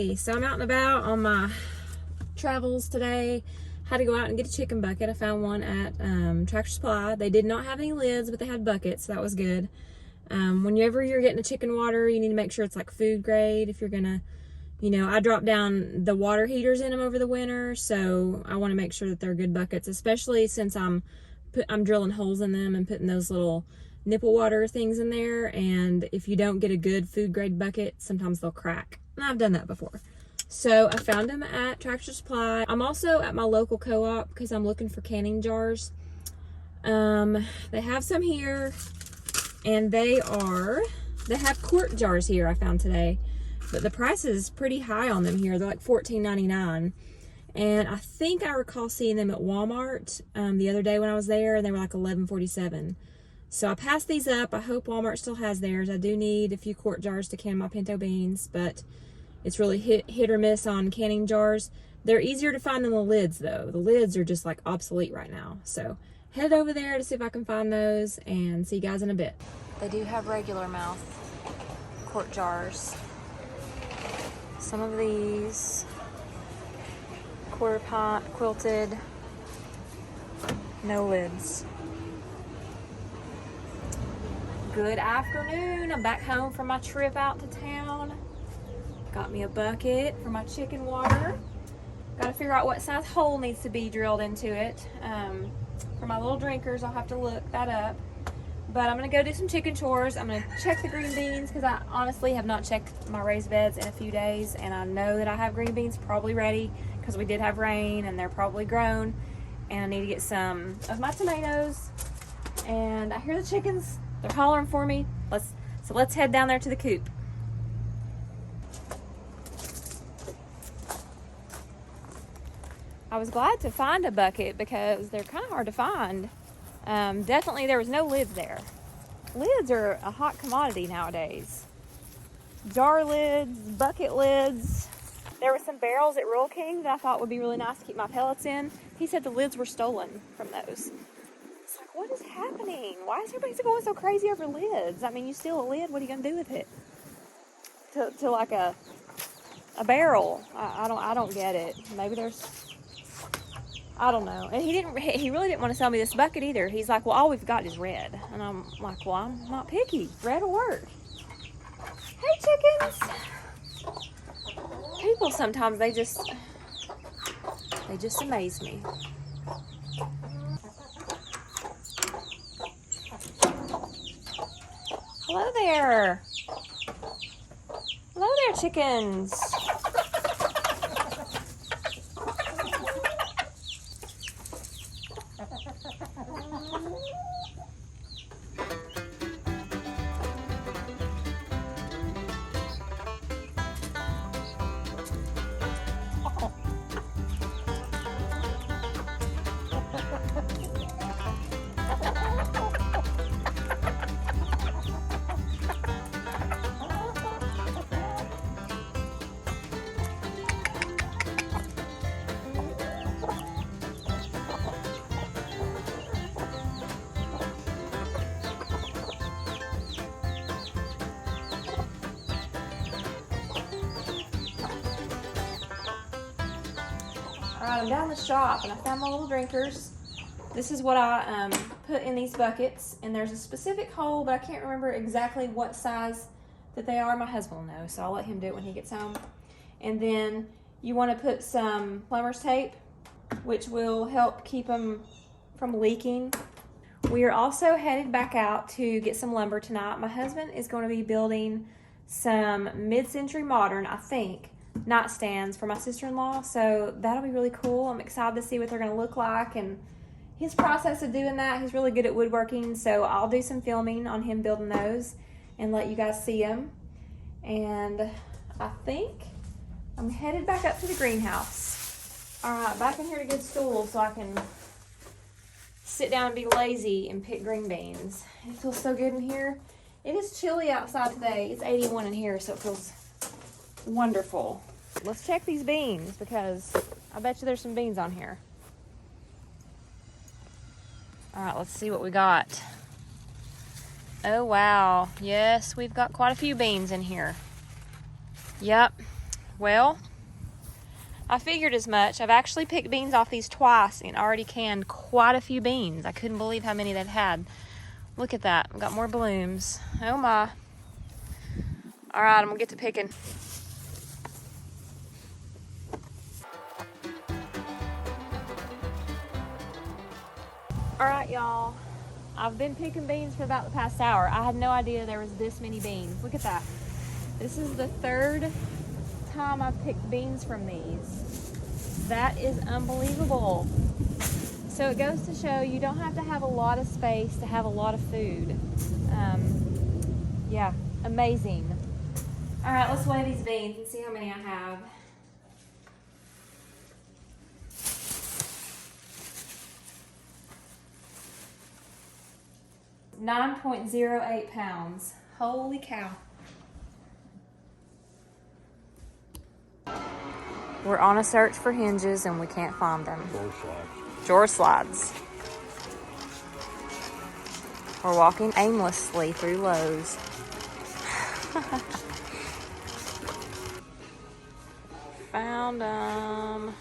Hey, so I'm out and about on my travels today. Had to go out and get a chicken bucket. I found one at Tractor Supply. They did not have any lids, but they had buckets, so that was good. Whenever you're getting a chicken water, you need to make sure it's like food grade. If you're gonna, I drop down the water heaters in them over the winter, so I want to make sure that they're good buckets, especially since I'm drilling holes in them and putting those little nipple water things in there. And if you don't get a good food grade bucket, sometimes they'll crack. And I've done that before. So I found them at Tractor Supply. I'm also at my local co-op because I'm looking for canning jars. They have some here, and they have quart jars here I found today, but the price is pretty high on them here. They're like $14.99. And I think I recall seeing them at Walmart the other day when I was there, and they were like $11.47. So I passed these up. I hope Walmart still has theirs. I do need a few quart jars to can my pinto beans, but it's really hit or miss on canning jars. They're easier to find than the lids, though. The lids are just like obsolete right now. So head over there to see if I can find those, and see you guys in a bit. They do have regular mouth quart jars. Some of these quarter pint quilted, no lids. Good afternoon. I'm back home from my trip out to town. Got me a bucket for my chicken water. Got to figure out what size hole needs to be drilled into it. For my little drinkers, I'll have to look that up. But I'm going to go do some chicken chores. I'm going to check the green beans because I honestly have not checked my raised beds in a few days. And I know that I have green beans probably ready because we did have rain and they're probably grown. And I need to get some of my tomatoes. And I hear the chickens. They're hollering for me. Let's head down there to the coop. I was glad to find a bucket because they're kind of hard to find. Definitely there was no lids there. Lids are a hot commodity nowadays. Jar lids, bucket lids. There were some barrels at Rural King that I thought would be really nice to keep my pellets in. He said the lids were stolen from those. It's like, what is happening? Why is everybody going so crazy over lids? I mean, you steal a lid, what are you going to do with it? To like a barrel. I don't get it. Maybe there's, I don't know. And he really didn't want to sell me this bucket either. He's like, well, all we've got is red. And I'm like, well, I'm not picky. Red will work. Hey, chickens. People sometimes, they just amaze me. Hello there. Hello there, chickens. Alright, I'm down the shop and I found my little drinkers. This is what I put in these buckets, and there's a specific hole, but I can't remember exactly what size that they are. My husband will know, so I'll let him do it when he gets home. And then you want to put some plumber's tape, which will help keep them from leaking. We are also headed back out to get some lumber tonight. My husband is going to be building some mid-century modern, I think, nightstands for my sister-in-law, so that'll be really cool. I'm excited to see what they're going to look like and his process of doing that. He's really good at woodworking, so I'll do some filming on him building those and let you guys see them. And I think I'm headed back up to the greenhouse. Alright, back in here to get a stool so I can sit down and be lazy and pick green beans. It feels so good in here. It is chilly outside today. It's 81 in here, so it feels wonderful. Let's check these beans because I bet you there's some beans on here. All right, let's see what we got. Oh, wow. Yes, we've got quite a few beans in here. Yep. Well, I figured as much. I've actually picked beans off these twice and already canned quite a few beans. I couldn't believe how many they'd had. Look at that. I've got more blooms. Oh my. All right, I'm gonna get to picking. All right, y'all. I've been picking beans for about the past hour. I had no idea there was this many beans. Look at that. This is the third time I've picked beans from these. That is unbelievable. So it goes to show you don't have to have a lot of space to have a lot of food. Yeah, amazing. All right, let's weigh these beans and see how many I have. $9.08 pounds. Holy cow. We're on a search for hinges and we can't find them. Drawer slides. We're walking aimlessly through Lowe's. Found them.